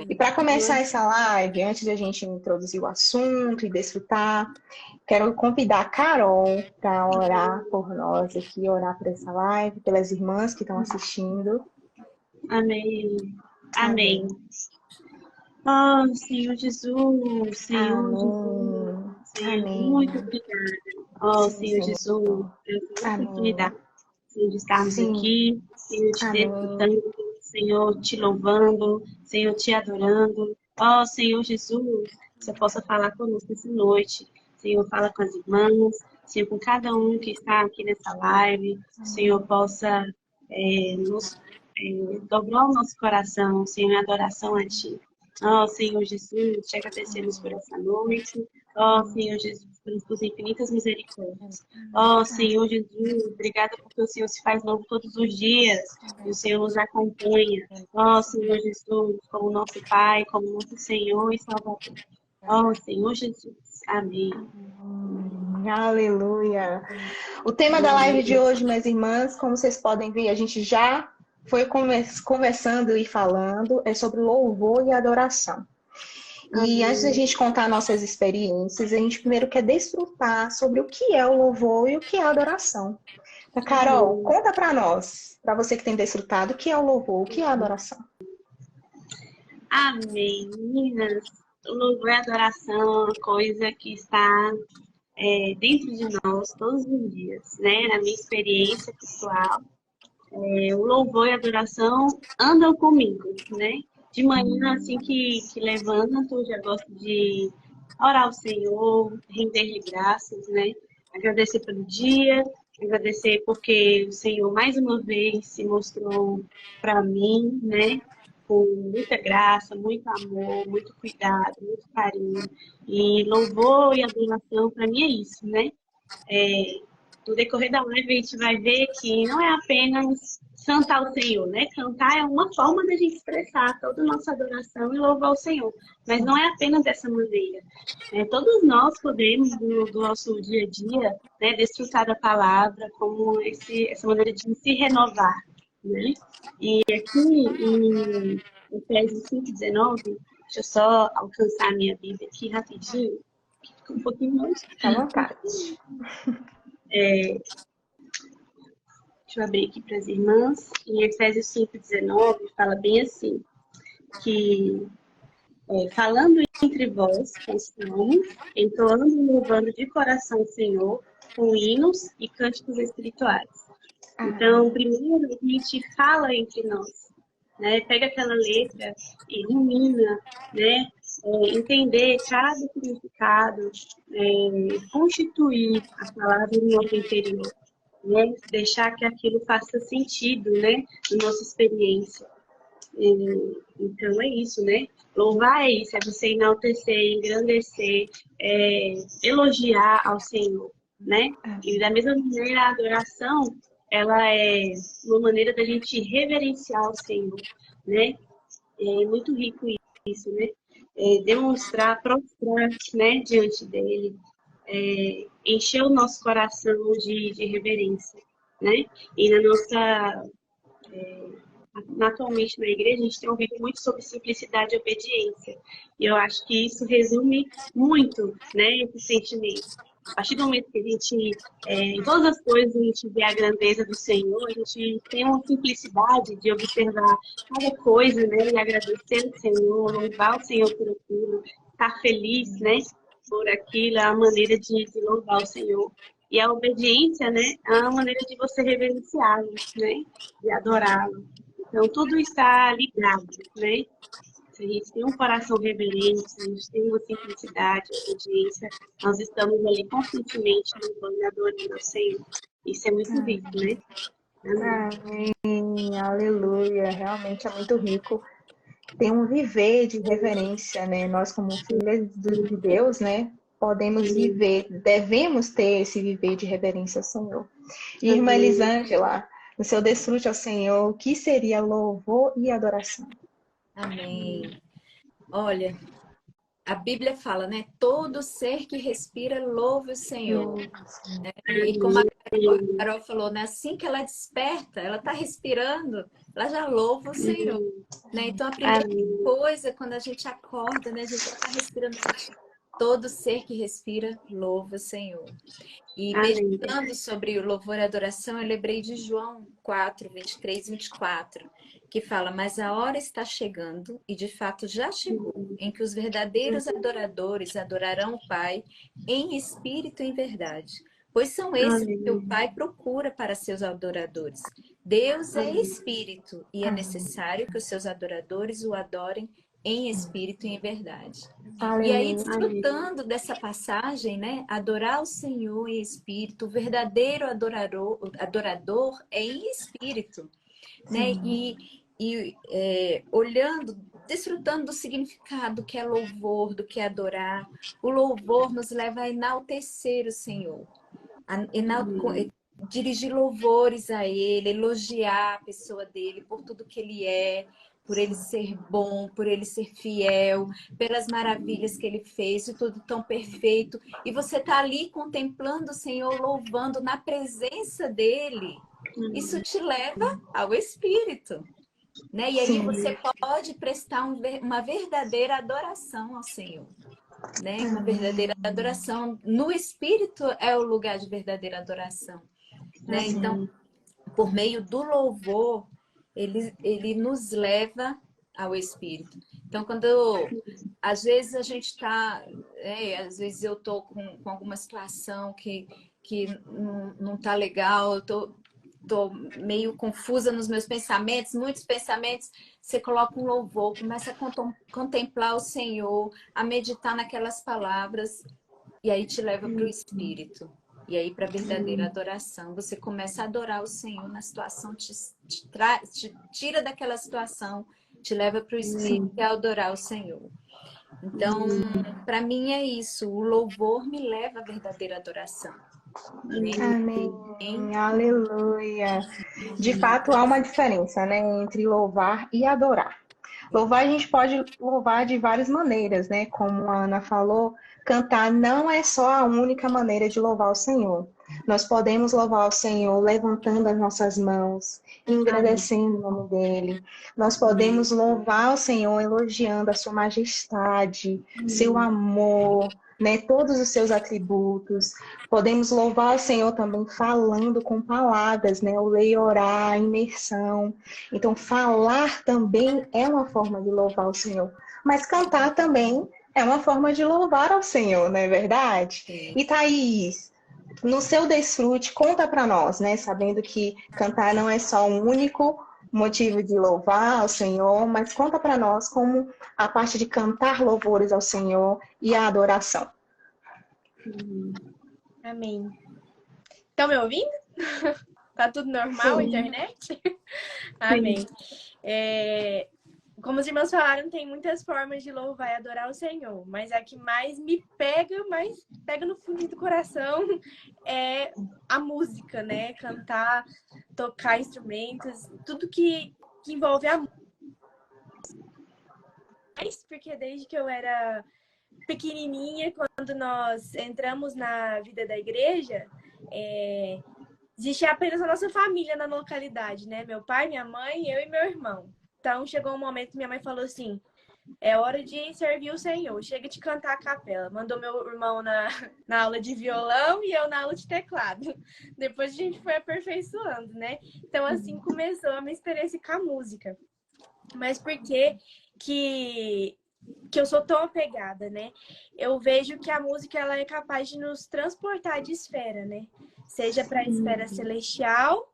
E para começar essa live, antes de a gente introduzir o assunto e desfrutar, quero convidar a Carol para orar por nós aqui, orar por essa live, pelas irmãs que estão assistindo. Amém. Amém. Oh, Senhor Jesus, Senhor Jesus, Senhor, Amém. muito obrigada. Oh, Sim, Senhor Jesus, pela oportunidade, Senhor, de estarmos aqui, Senhor, te desfrutando, Senhor, te louvando, Senhor, te adorando. Oh, Senhor Jesus, que você possa falar conosco essa noite. Senhor, fala com as irmãs, Senhor, com cada um que está aqui nessa live, que o Senhor possa nos dobrar o nosso coração, Senhor, em adoração a Ti. Oh, Senhor Jesus, te agradecemos por essa noite. Oh, Senhor Jesus, pelas tuas infinitas misericórdias. Oh, Senhor Jesus, obrigada porque o Senhor se faz novo todos os dias. E o Senhor nos acompanha. Oh, Senhor Jesus, como nosso Pai, como nosso Senhor e Salvador. Oh, Senhor Jesus. Amém. Aleluia. O tema da live de hoje, minhas irmãs, como vocês podem ver, a gente já foi conversando e falando, é sobre louvor e adoração. E antes da gente contar nossas experiências, a gente primeiro quer desfrutar sobre o que é o louvor e o que é a adoração. Então, Carol, conta para nós, para você que tem desfrutado, o que é o louvor, o que é a adoração. Amém, meninas. O louvor e a adoração é uma coisa que está dentro de nós todos os dias, né? Na minha experiência pessoal, o louvor e a adoração andam comigo, né? De manhã, assim que levanto, eu já gosto de orar ao Senhor, render-lhe graças, né? Agradecer pelo dia, agradecer porque o Senhor mais uma vez se mostrou para mim, né? Com muita graça, muito amor, muito cuidado, muito carinho. E louvor e adoração, para mim, é isso, né? No decorrer da live, a gente vai ver que não é apenas cantar o Senhor, né? Cantar é uma forma da gente expressar toda a nossa adoração e louvar o Senhor. Mas não é apenas dessa maneira. Todos nós podemos, do nosso dia a dia, né, desfrutar da palavra como essa maneira de se renovar, né? E aqui em Efésios 5:19, deixa eu só alcançar a minha Bíblia aqui rapidinho, que fica um pouquinho longe. À vontade. Deixa eu abrir aqui para as irmãs. Em Efésios 5:19, fala bem assim, que falando entre vós com salmos, entoando e louvando de coração o Senhor, com hinos e cânticos espirituais. Então, primeiro a gente fala entre nós, né? Pega aquela letra e rumina, né? Entender cada significado, constituir a palavra no nosso interior, né? Deixar que aquilo faça sentido, né? Na nossa experiência. Então é isso, né? Louvar é isso, é você enaltecer, engrandecer, elogiar ao Senhor, né? E da mesma maneira a adoração, ela é uma maneira da gente reverenciar o Senhor, né? É muito rico isso, né? Demonstrar, prostrar, né, diante dele, encher o nosso coração de reverência, né? E na nossa atualmente na igreja, a gente tem ouvido muito sobre simplicidade e obediência. E eu acho que isso resume muito, né, esse sentimento. A partir do momento que a gente, em todas as coisas, a gente vê a grandeza do Senhor, a gente tem uma simplicidade de observar cada coisa, né, e agradecer ao Senhor, louvar o Senhor por aquilo, estar feliz, né, por aquilo, é a maneira de louvar o Senhor. E a obediência, né, é uma maneira de você reverenciá-lo, né, de adorá-lo. Então, tudo está ligado, né? Se a gente tem um coração reverente, se a gente tem uma simplicidade, obediência, nós estamos ali constantemente louvando e adorando ao Senhor. Isso é muito rico, né? Amém, aleluia. Realmente é muito rico. Tem um viver de reverência, né? Nós, como filhas de Deus, né? Podemos viver, devemos ter esse viver de reverência ao Senhor. E, irmã Elisângela, no seu desfrute ao Senhor, o que seria louvor e adoração? Amém. Olha, a Bíblia fala, né? Todo ser que respira louve o Senhor. E como a Carol falou, né? Assim que ela desperta, ela está respirando, ela já louva o Senhor. Né? Então, a primeira coisa, quando a gente acorda, né? A gente já está respirando. Todo ser que respira, louva o Senhor. E meditando sobre o louvor e adoração, eu lembrei de João 4, 23 e 24, que fala: mas a hora está chegando, e de fato já chegou, em que os verdadeiros adoradores adorarão o Pai em espírito e em verdade. Pois são esses que o Pai procura para seus adoradores. Deus é espírito, e é necessário que os seus adoradores o adorem em espírito e em verdade. E aí, desfrutando dessa passagem, né? Adorar o Senhor em espírito, o verdadeiro adorador é em espírito, né? Olhando, desfrutando do significado que é louvor, do que é adorar. O louvor nos leva a enaltecer o Senhor, dirigir louvores a Ele, elogiar a pessoa dele por tudo que Ele é, por Ele ser bom, por Ele ser fiel, pelas maravilhas que Ele fez, de tudo tão perfeito. E você está ali contemplando o Senhor, louvando na presença dele. Isso te leva ao Espírito, né? E aí você pode prestar uma verdadeira adoração ao Senhor. Né? Uma verdadeira adoração. No Espírito é o lugar de verdadeira adoração. Né? Então, por meio do louvor, ele nos leva ao Espírito. Então, às vezes a gente está, às vezes eu estou com alguma situação que não está legal, eu tô meio confusa nos meus pensamentos, muitos pensamentos, você coloca um louvor, começa a contemplar o Senhor, a meditar naquelas palavras, e aí te leva para o Espírito. E aí, para a verdadeira adoração, você começa a adorar o Senhor na situação, te tira daquela situação, te leva para o Espírito e a adorar o Senhor. Então, para mim é isso, o louvor me leva à verdadeira adoração. Amém. Aleluia. De fato, há uma diferença, né, entre louvar e adorar. Louvar, a gente pode louvar de várias maneiras, né? Como a Ana falou, cantar não é só a única maneira de louvar o Senhor. Nós podemos louvar o Senhor levantando as nossas mãos, engrandecendo o nome dele. Nós podemos louvar o Senhor elogiando a sua majestade, seu amor, né? Todos os seus atributos. Podemos louvar o Senhor também falando com palavras, né? O ler e orar, a imersão. Então, falar também é uma forma de louvar o Senhor. Mas cantar também é uma forma de louvar ao Senhor, não é verdade? Sim. E Thaís, no seu desfrute, conta para nós, né? Sabendo que cantar não é só um único motivo de louvar ao Senhor, mas conta para nós como a parte de cantar louvores ao Senhor e a adoração. Amém. Estão me ouvindo? Tá tudo normal, a internet? Amém. Como os irmãos falaram, tem muitas formas de louvar e adorar o Senhor, mas a que mais pega no fundo do coração é a música, né? Cantar, tocar instrumentos, tudo que envolve a música. Porque desde que eu era pequenininha, quando nós entramos na vida da igreja, existia apenas a nossa família na localidade, né? Meu pai, minha mãe, eu e meu irmão. Então, chegou um momento que minha mãe falou assim, é hora de servir o Senhor, chega de cantar a capela. Mandou meu irmão na aula de violão e eu na aula de teclado. Depois a gente foi aperfeiçoando, né? Então, assim começou a minha experiência com a música. Mas por que eu sou tão apegada, né? Eu vejo que a música ela é capaz de nos transportar de esfera, né? Seja para a esfera celestial,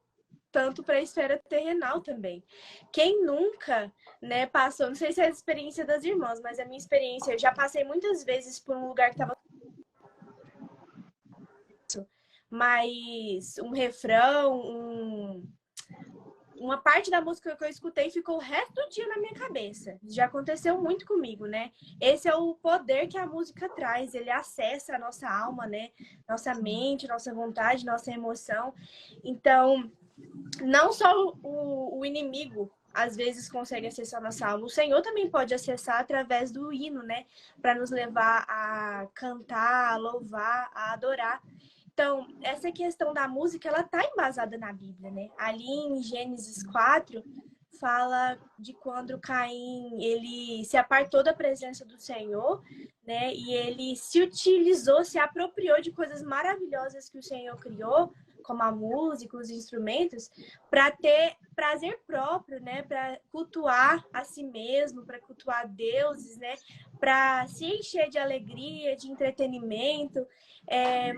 tanto para a esfera terrenal também. Quem nunca, né, passou, não sei se é a experiência das irmãs, mas a minha experiência, eu já passei muitas vezes por um lugar que estava mas um refrão, uma parte da música que eu escutei ficou o resto do dia na minha cabeça. Já aconteceu muito comigo, né? Esse é o poder que a música traz. Ele acessa a nossa alma, né? Nossa mente, nossa vontade, nossa emoção. Então, não só o inimigo às vezes consegue acessar nossa alma, o Senhor também pode acessar através do hino, né? Para nos levar a cantar, a louvar, a adorar. Então, essa questão da música, ela tá embasada na Bíblia, né? Ali em Gênesis 4, fala de quando Caim, ele se apartou da presença do Senhor, né? E ele se utilizou, se apropriou de coisas maravilhosas que o Senhor criou, como a música, os instrumentos, para ter prazer próprio, né? Para cultuar a si mesmo, para cultuar deuses, né? Para se encher de alegria, de entretenimento,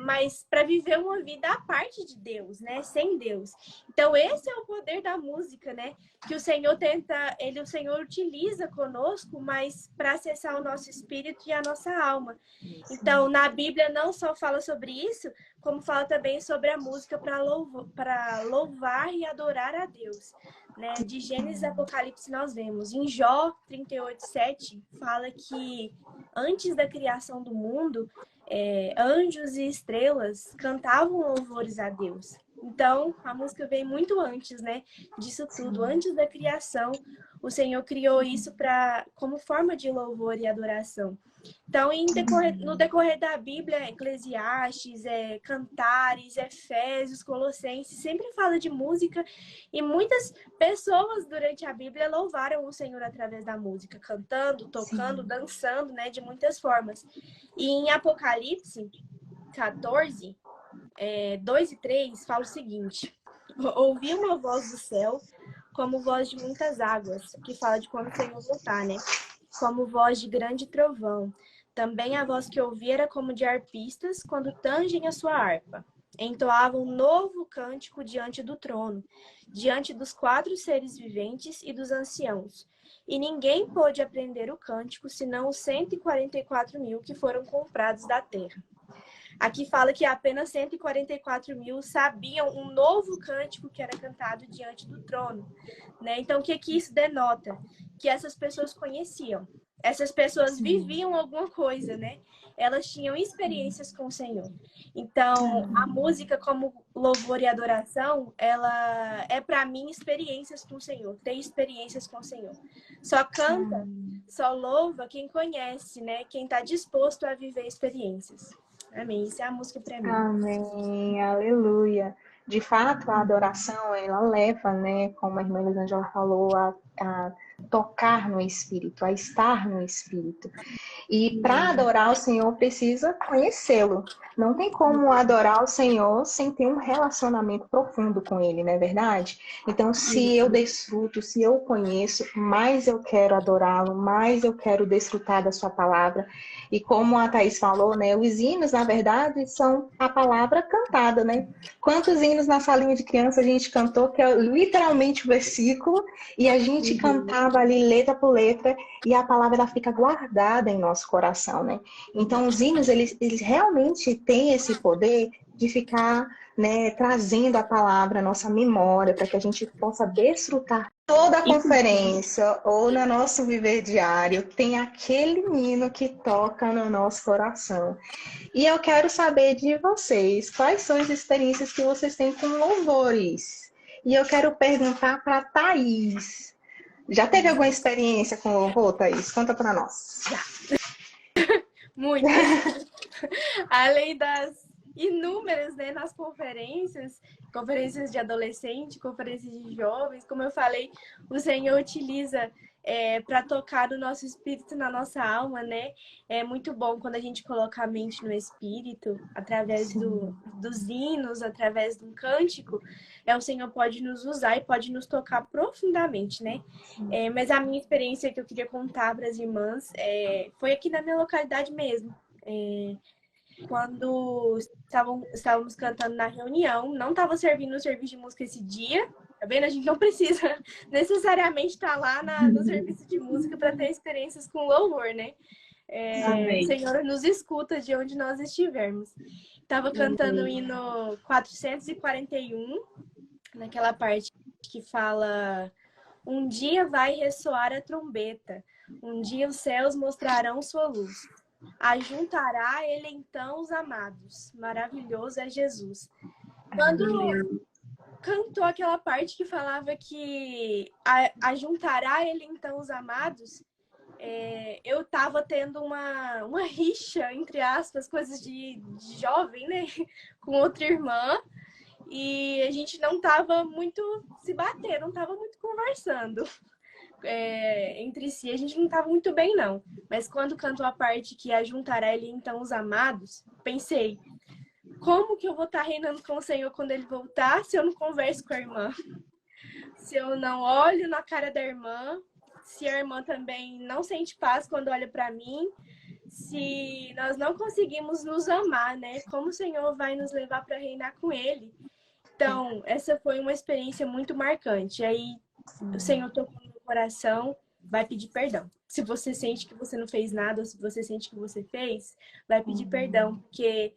mas para viver uma vida à parte de Deus, né? Sem Deus. Então, esse é o poder da música, né? Que o Senhor o Senhor utiliza conosco, mas para acessar o nosso espírito e a nossa alma. Então, na Bíblia não só fala sobre isso, como fala também sobre a música para louvar e adorar a Deus. Né? De Gênesis e Apocalipse nós vemos. Em Jó 38:7 fala que antes da criação do mundo, anjos e estrelas cantavam louvores a Deus. Então, a música vem muito antes, né, disso tudo. Antes da criação, o Senhor criou isso como forma de louvor e adoração. Então, no decorrer da Bíblia, Eclesiastes, Cantares, Efésios, Colossenses, sempre fala de música e muitas pessoas durante a Bíblia louvaram o Senhor através da música, cantando, tocando, dançando, né, de muitas formas. E em Apocalipse 14, 2 e 3, fala o seguinte: ouvi uma voz do céu, como voz de muitas águas, que fala de quando o Senhor voltar, né? Como voz de grande trovão. Também a voz que ouvi era como de arpistas quando tangem a sua harpa. Entoavam um novo cântico diante do trono, diante dos 4 seres viventes e dos anciãos. E ninguém pôde aprender o cântico, senão os 144.000 que foram comprados da terra. Aqui fala que apenas 144.000 sabiam um novo cântico que era cantado diante do trono, né? Então, o que isso denota? Que essas pessoas conheciam. Essas pessoas viviam alguma coisa, né? Elas tinham experiências com o Senhor. Então, a música como louvor e adoração, ela é para mim experiências com o Senhor, ter experiências com o Senhor. Só canta, só louva quem conhece, né? Quem está disposto a viver experiências. Amém. Isso é a música para mim. Amém, aleluia. De fato, a adoração, ela leva, né, como a irmã Elisângela falou, a tocar no Espírito, a estar no Espírito. E para adorar o Senhor, precisa conhecê-lo. Não tem como adorar o Senhor sem ter um relacionamento profundo com Ele, não é verdade? Então, se eu desfruto, se eu conheço, mais eu quero adorá-lo, mais eu quero desfrutar da sua palavra. E como a Thaís falou, né, os hinos, na verdade, são a palavra cantada, né? Quantos hinos na salinha de criança a gente cantou, que é literalmente o versículo, e a gente cantava ali letra por letra, e a palavra ela fica guardada em nosso coração, né? Então, os hinos, eles realmente têm esse poder de ficar, né, trazendo a palavra à nossa memória, para que a gente possa desfrutar toda a conferência ou no nosso viver diário, tem aquele hino que toca no nosso coração. E eu quero saber de vocês, quais são as experiências que vocês têm com louvores? E eu quero perguntar para a Thaís. Já teve alguma experiência com louvor, Thaís? Conta para nós. Já. Muito. Além das inúmeras, né, nas conferências de adolescente, conferências de jovens, como eu falei, o Senhor utiliza para tocar no nosso espírito, na nossa alma, né? É muito bom quando a gente coloca a mente no espírito, através dos hinos, através de um cântico, o Senhor pode nos usar e pode nos tocar profundamente, né? Mas a minha experiência que eu queria contar para as irmãs foi aqui na minha localidade mesmo. Quando estávamos cantando na reunião, não estava servindo o serviço de música esse dia, tá vendo? A gente não precisa necessariamente estar lá no serviço de música para ter experiências com louvor, né? O Senhor nos escuta de onde nós estivermos. Estava cantando o hino 441, naquela parte que fala: um dia vai ressoar a trombeta, um dia os céus mostrarão sua luz. Ajuntará ele então os amados. Maravilhoso é Jesus. cantou aquela parte que falava que ajuntará ele então os amados, eu tava tendo uma rixa, entre aspas, coisas de jovem, né? Com outra irmã. E a gente não tava muito se batendo, não tava muito conversando entre si. A gente não tava muito bem, não. Mas quando cantou a parte que ajuntará ele então os amados, pensei, como que eu vou estar reinando com o Senhor quando ele voltar se eu não converso com a irmã? Se eu não olho na cara da irmã, se a irmã também não sente paz quando olha para mim, se nós não conseguimos nos amar, né? Como o Senhor vai nos levar para reinar com ele? Então, essa foi uma experiência muito marcante. Aí, o Senhor tocou no meu coração, vai pedir perdão. Se você sente que você não fez nada, ou se você sente que você fez, vai pedir perdão, porque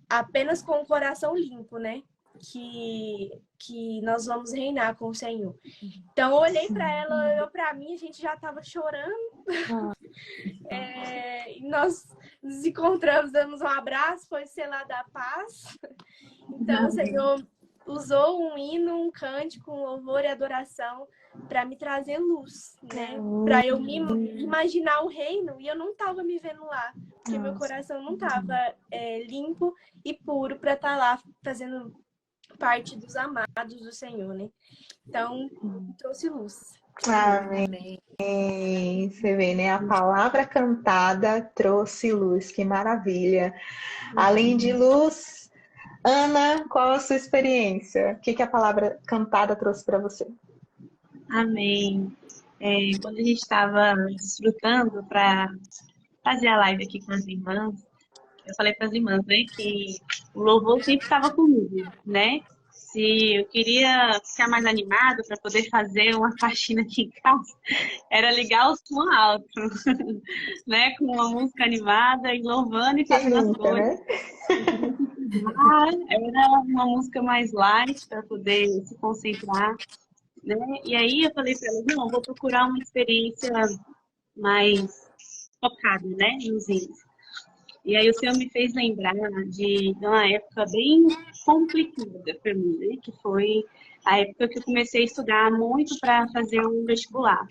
apenas com o coração limpo, né? Que nós vamos reinar com o Senhor. Então, eu olhei para ela, olhou para mim, a gente já estava chorando. E nós nos encontramos, damos um abraço, foi selar da paz. Então, o Senhor usou um hino, um cântico, um louvor e adoração para me trazer luz, né? Para eu me imaginar o reino e eu não estava me vendo lá, porque meu coração não estava limpo e puro para estar lá fazendo parte dos amados do Senhor, né? Então, trouxe luz. Amém. Você vê, né? A palavra cantada trouxe luz. Que maravilha. Além de luz, Ana, qual a sua experiência? O que a palavra cantada trouxe para você? Amém. Quando a gente estava desfrutando para fazer a live aqui com as irmãs, eu falei para as irmãs, né, que o louvor sempre estava comigo, né? Se eu queria ficar mais animada para poder fazer uma faxina aqui em casa, era ligar o som alto, né? Com uma música animada e louvando e fazendo as coisas. Né? Era uma música mais light para poder se concentrar, né? E aí eu falei para ela, não, vou procurar uma experiência mais focada, né? Nos hinos. E aí o Senhor me fez lembrar de uma época bem complicada para mim, né? Que foi a época que eu comecei a estudar muito para fazer um vestibular.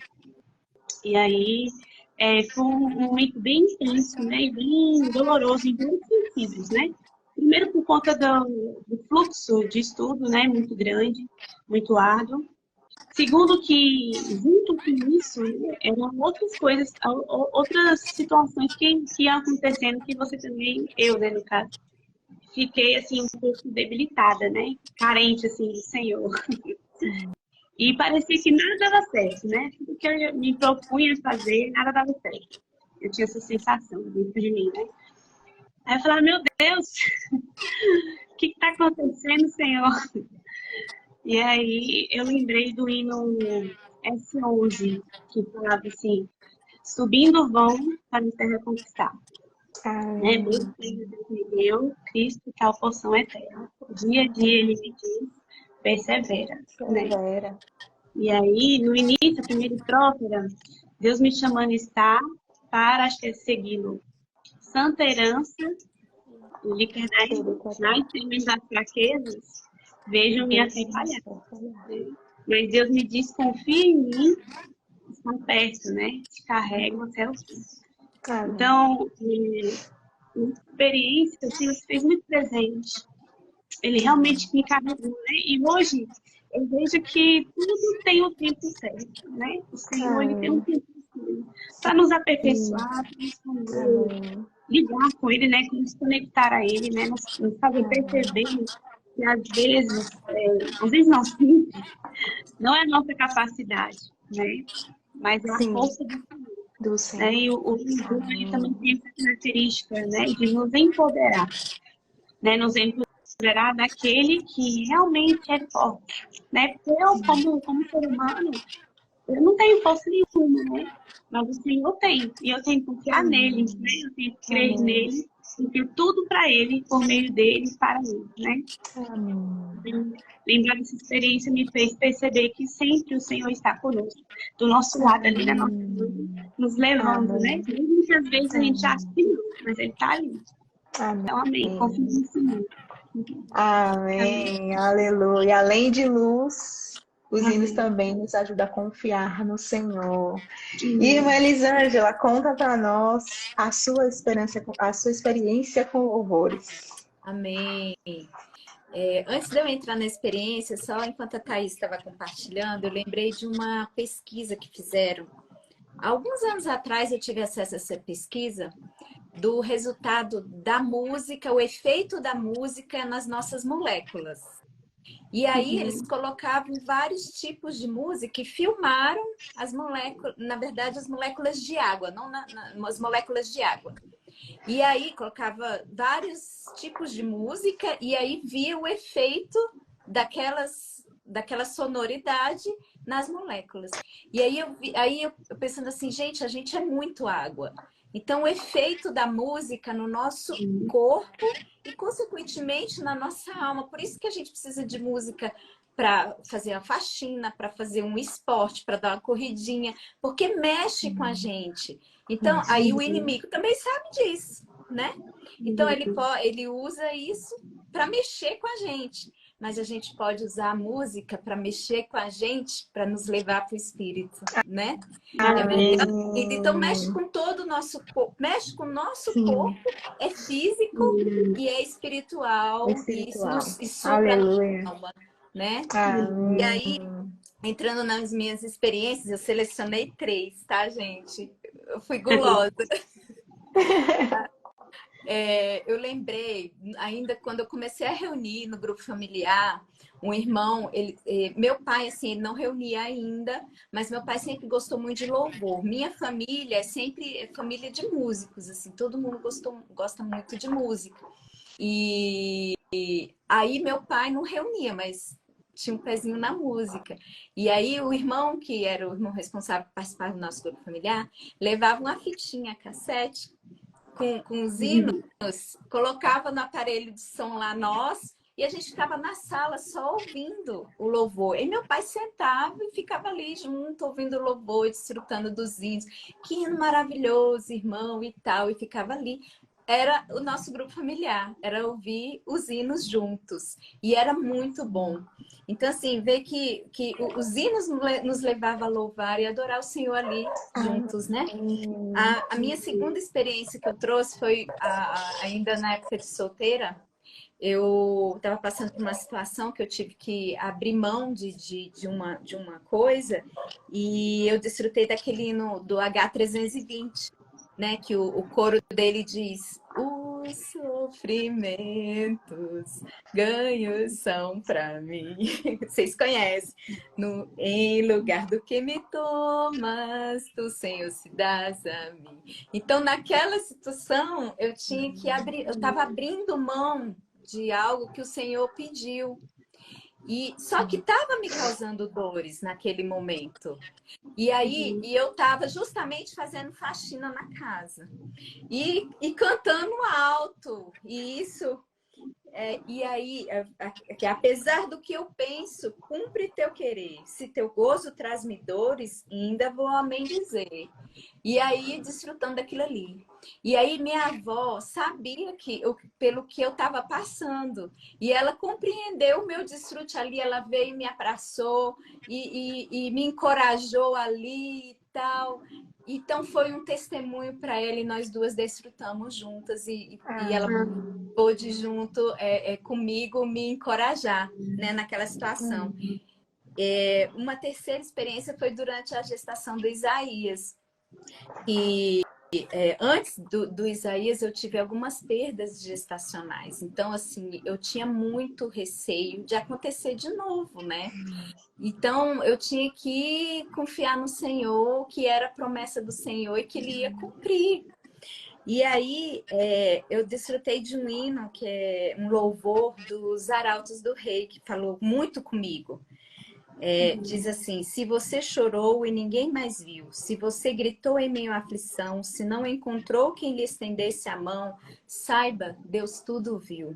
E aí foi um momento bem intenso, né? E bem doloroso em vários sentidos, né? Primeiro por conta do fluxo de estudo, né? Muito grande, muito árduo. Segundo que, junto com isso, eram outras coisas, outras situações que iam acontecendo que você também, eu, né, no caso, fiquei, assim, um pouco debilitada, né? Carente, assim, do Senhor. E parecia que nada dava certo, né? Tudo que eu me propunha fazer, nada dava certo. Eu tinha essa sensação dentro de mim, né? Aí eu falava, meu Deus, o que está acontecendo, Senhor? E aí eu lembrei do hino S11, que falava assim, subindo vão para a terra conquistar. Né? Deus me deu, Cristo tal porção eterna. Dia a dia ele me diz, persevera. Né? E aí, no início, a primeira estrofe era, Deus me chamando está para segui-lo. Santa herança, lhe quernais das fraquezas, vejam-me atrapalhar. Mas Deus me diz, confia em mim, está perto, né? Te carrego até o fim. Então, uma experiência, o Senhor se fez muito presente. Ele realmente me carregou, né? E hoje, eu vejo que tudo tem o tempo certo, né? O Senhor, ele tem um tempo certo para nos aperfeiçoar, para nos ligar com Ele, né? Nos conectar a Ele, né? Nos fazer perceber que às vezes não, sim, não é a nossa capacidade, né? Mas é a força do Senhor. Né? E o Senhor, ele também tem essa característica, né? De nos empoderar, né? Nos empoderar daquele que realmente é forte, né? Porque eu, como ser humano, eu não tenho força nenhuma, né? Mas o Senhor tem, e eu tenho que confiar nele, né? Eu tenho que crer nele, e ter tudo para ele, por meio dele, para ele, né? Lembrar dessa experiência me fez perceber que sempre o Senhor está conosco, do nosso lado ali, na nossa vida, nos levando, né? Muitas vezes a gente acha que não, mas ele está ali. Então, amém. Confio no Senhor. Amém, aleluia. Além de luz, os hinos também nos ajudam a confiar no Senhor. Irmã Elisângela, conta para nós a sua experiência com louvores. Amém. Antes de eu entrar na experiência, só enquanto a Thaís estava compartilhando, eu lembrei de uma pesquisa que fizeram. Alguns anos atrás eu tive acesso a essa pesquisa do resultado da música, o efeito da música nas nossas moléculas. E aí eles colocavam vários tipos de música e filmaram as moléculas, na verdade, as moléculas de água, não as moléculas de água. E aí colocava vários tipos de música e aí via o efeito daquela sonoridade nas moléculas. E aí eu pensando assim, gente, a gente é muito água. Então, o efeito da música no nosso corpo e, consequentemente, na nossa alma. Por isso que a gente precisa de música para fazer a faxina, para fazer um esporte, para dar uma corridinha, porque mexe com a gente. Então, aí o inimigo também sabe disso, né? Então, ele usa isso para mexer com a gente. Mas a gente pode usar a música para mexer com a gente, para nos levar para o espírito, né? Então, mexe com todo o nosso corpo. Mexe com o nosso corpo, é físico e é espiritual. E supra a nossa alma, né? E aí, entrando nas minhas experiências, eu selecionei 3, tá, gente? Eu fui gulosa. Eu lembrei, ainda quando eu comecei a reunir no grupo familiar, um irmão, meu pai, assim, ele não reunia ainda, mas meu pai sempre gostou muito de louvor. Minha família é sempre família de músicos, assim, todo mundo gosta muito de música. E aí meu pai não reunia, mas tinha um pezinho na música. E aí o irmão, que era o irmão responsável por participar do nosso grupo familiar, levava uma fitinha cassete com os hinos, colocava no aparelho de som lá nós, e a gente ficava na sala só ouvindo o louvor. E meu pai sentava e ficava ali junto, ouvindo o louvor, desfrutando dos hinos. Que hino maravilhoso, irmão, e tal. E ficava ali. Era o nosso grupo familiar, era ouvir os hinos juntos. E era muito bom. Então, assim, ver que os hinos nos levavam a louvar e adorar o Senhor ali juntos, né? A minha segunda experiência que eu trouxe foi ainda na época de solteira. Eu estava passando por uma situação que eu tive que abrir mão de uma coisa e eu desfrutei daquele hino do H320, né? Que o coro dele diz: os sofrimentos ganhos são para mim. Vocês conhecem? Em lugar do que me tomas, tu, Senhor, se dás a mim. Então, naquela situação, eu tinha que abrir, eu estava abrindo mão de algo que o Senhor pediu. E só que estava me causando dores naquele momento. E aí eu estava justamente fazendo faxina na casa e cantando alto. E isso e aí, que apesar do que eu penso, cumpre teu querer. Se teu gozo traz-me dores, ainda vou amém dizer. E aí, desfrutando daquilo ali. E aí, minha avó sabia pelo que eu estava passando. E ela compreendeu o meu desfrute ali. Ela veio e me abraçou e me encorajou ali e tal. Então, foi um testemunho para ela e nós duas desfrutamos juntas. E ela pôde junto comigo me encorajar, né, naquela situação. Uma terceira experiência foi durante a gestação do Isaías. E antes do Isaías eu tive algumas perdas gestacionais. Então, assim, eu tinha muito receio de acontecer de novo, né? Então, eu tinha que confiar no Senhor, que era a promessa do Senhor e que Ele ia cumprir. E aí, eu desfrutei de um hino, que é um louvor dos Arautos do Rei, que falou muito comigo. Diz assim: se você chorou e ninguém mais viu, se você gritou em meio à aflição, se não encontrou quem lhe estendesse a mão, saiba, Deus tudo viu.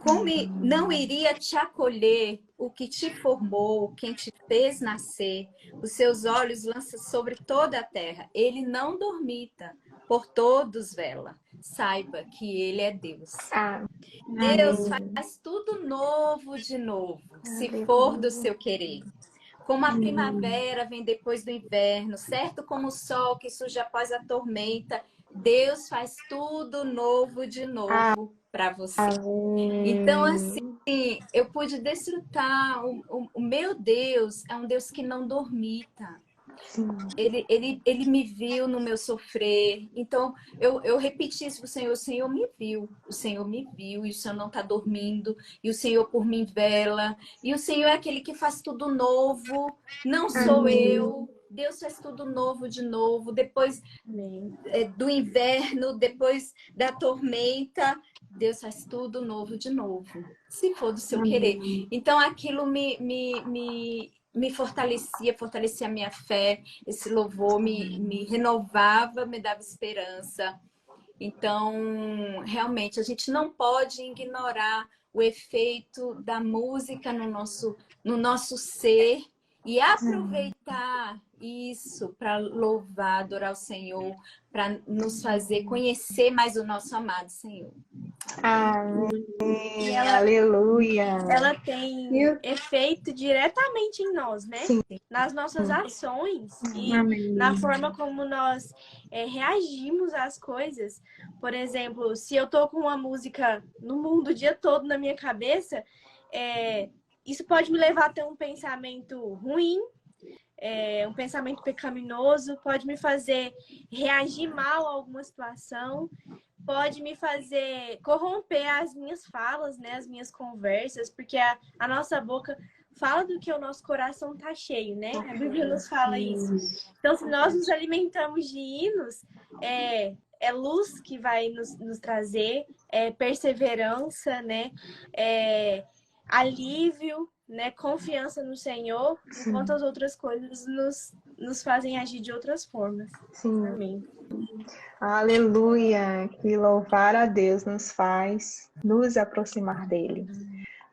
Como não iria te acolher o que te formou, quem te fez nascer, os seus olhos lança sobre toda a terra, ele não dormita, por todos vela. saiba que Ele é Deus. Amém. Deus faz tudo novo de novo, se for do seu querer. Como a primavera vem depois do inverno, certo como o sol que surge após a tormenta, Deus faz tudo novo de novo para você. Então, assim, eu pude desfrutar. O meu Deus é um Deus que não dormita. Ele me viu no meu sofrer. Então, eu repeti isso para o Senhor me viu. O Senhor me viu e o Senhor não está dormindo. E o Senhor por mim vela. E o Senhor é aquele que faz tudo novo. Não sou eu. Deus faz tudo novo de novo. Depois do inverno, depois da tormenta, Deus faz tudo novo de novo. Se for do seu querer. Então, aquilo me fortalecia a minha fé, esse louvor me renovava, me dava esperança. Então, realmente, a gente não pode ignorar o efeito da música no nosso ser e aproveitar isso para louvar, adorar o Senhor, para nos fazer conhecer mais o nosso amado Senhor. Amém. Aleluia. Ela tem efeito diretamente em nós, né? Sim. Nas nossas ações e na forma como nós reagimos às coisas. Por exemplo, se eu tô com uma música no mundo o dia todo na minha cabeça, isso pode me levar a ter um pensamento ruim, um pensamento pecaminoso, pode me fazer reagir mal a alguma situação, pode me fazer corromper as minhas falas, né, as minhas conversas, porque a nossa boca fala do que o nosso coração tá cheio, né? A Bíblia nos fala isso. Então, se nós nos alimentamos de hinos, é luz que vai nos trazer, perseverança, né? Alívio, né? Confiança no Senhor, enquanto as outras coisas nos fazem agir de outras formas. Sim. Amém. Aleluia! Que louvar a Deus nos faz nos aproximar dele.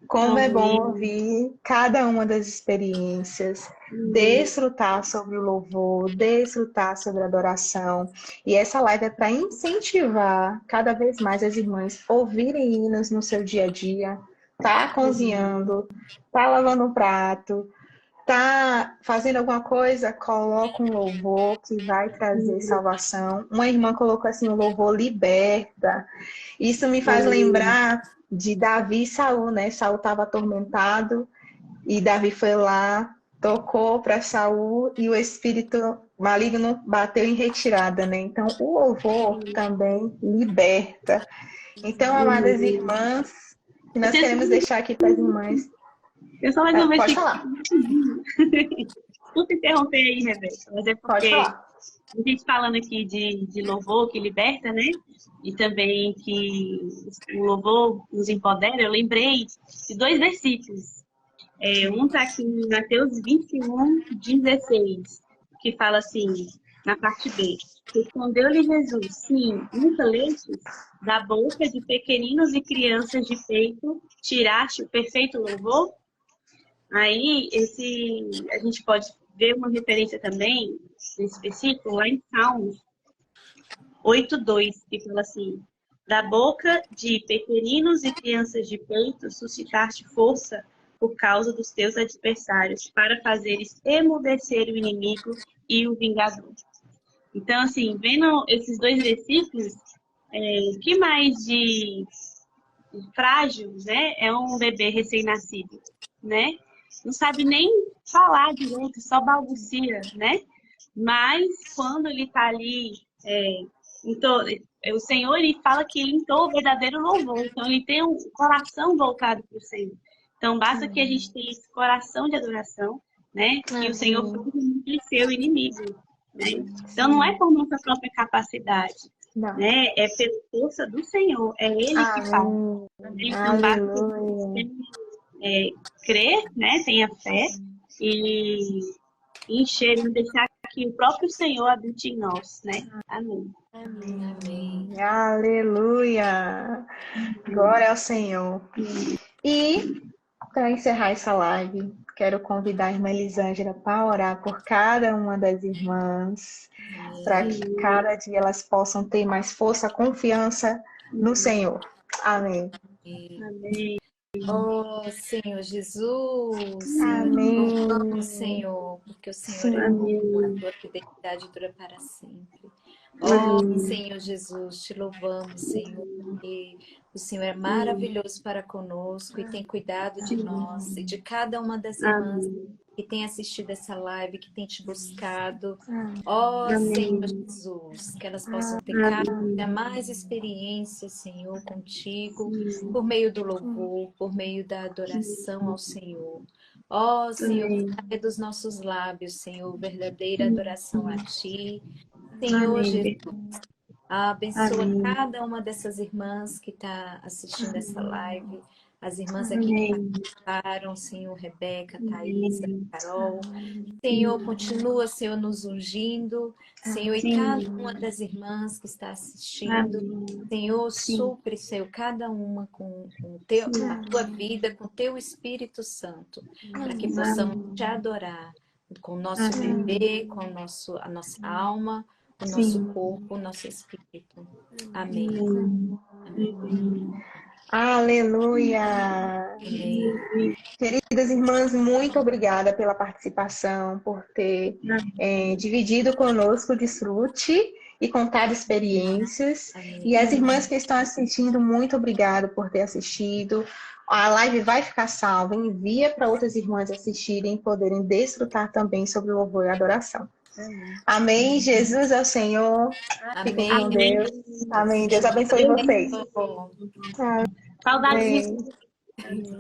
Como é bom ouvir cada uma das experiências, desfrutar sobre o louvor, desfrutar sobre a adoração. E essa live é para incentivar cada vez mais as irmãs a ouvirem hinos no seu dia a dia, tá cozinhando, tá lavando um prato, tá fazendo alguma coisa, coloca um louvor que vai trazer salvação. Uma irmã colocou assim, o louvor liberta. Isso me faz lembrar de Davi e Saul, né? Saul estava atormentado e Davi foi lá, tocou para Saul e o espírito maligno bateu em retirada, né? Então, o louvor também liberta. Então, amadas irmãs, nós queremos deixar aqui para as irmãs. Eu só mais uma vez Pode falar. Desculpa interromper aí, Rebeca, mas é porque a gente falando aqui de louvor que liberta, né? E também que o louvor nos empodera, eu lembrei de 2 versículos. Um está aqui em Mateus 21:16, que fala assim, na parte B. Respondeu-lhe Jesus, sim, nunca lestes? Da boca de pequeninos e crianças de peito tiraste o perfeito louvor? Aí, a gente pode ver uma referência também, nesse versículo, lá em Salmos 8:2, que fala assim, da boca de pequeninos e crianças de peito suscitaste força por causa dos teus adversários, para fazeres emudecer o inimigo e o vingador. Então, assim, vendo esses 2 versículos, que mais de frágil, né? É um bebê recém-nascido, né? Não sabe nem falar direito, só balbucia, né? Mas quando ele está ali, o Senhor, ele fala que ele entoa o verdadeiro louvor. Então, ele tem um coração voltado para o Senhor. Então, basta que a gente tenha esse coração de adoração, né? Que o Senhor faz vencer o inimigo, né? Então, não é por nossa própria capacidade, né? É pela força do Senhor. É Ele que faz. Então, basta crer, né? Tenha fé e encher, não deixar que o próprio Senhor habite em nós, né? Amém. Amém. Aleluia! Glória ao Senhor. E, para encerrar essa live, quero convidar a irmã Elisângela para orar por cada uma das irmãs, para que cada dia elas possam ter mais força, confiança no Senhor. Amém. Amém. Oh, Senhor Jesus, Amém. louvamos, Senhor, porque o Senhor é Sim. bom, a tua fidelidade dura para sempre. Oh, Senhor Jesus, te louvamos, Senhor, porque o Senhor é maravilhoso para conosco e tem cuidado de nós e de cada uma das irmãs que tem assistido essa live, que tem te buscado. Ó Senhor Jesus, que elas possam ter cada dia mais experiência, Senhor, contigo, por meio do louvor, por meio da adoração ao Senhor. Ó Senhor, que saia dos nossos lábios, Senhor, verdadeira adoração a Ti. Senhor Jesus, abençoa cada uma dessas irmãs que está assistindo essa live. As irmãs aqui que participaram, Senhor, Rebeca, Thaisa, Carol. Senhor, continua, Senhor, nos ungindo. Senhor, e cada uma das irmãs que está assistindo. Senhor, supre, Senhor, cada uma com a tua vida, com o teu Espírito Santo, para que possamos te adorar com o nosso viver, com a nossa alma, o nosso corpo, o nosso espírito. Amém. Amém. Aleluia! Amém. Queridas irmãs, muito obrigada pela participação, por ter dividido conosco o desfrute e contado experiências. Amém. E as irmãs que estão assistindo, muito obrigada por ter assistido. A live vai ficar salva, envia para outras irmãs assistirem e poderem desfrutar também sobre o louvor e a adoração. Amém. Jesus é o Senhor. Fiquem com Deus. Amém. Deus abençoe vocês. Saudades. Amém.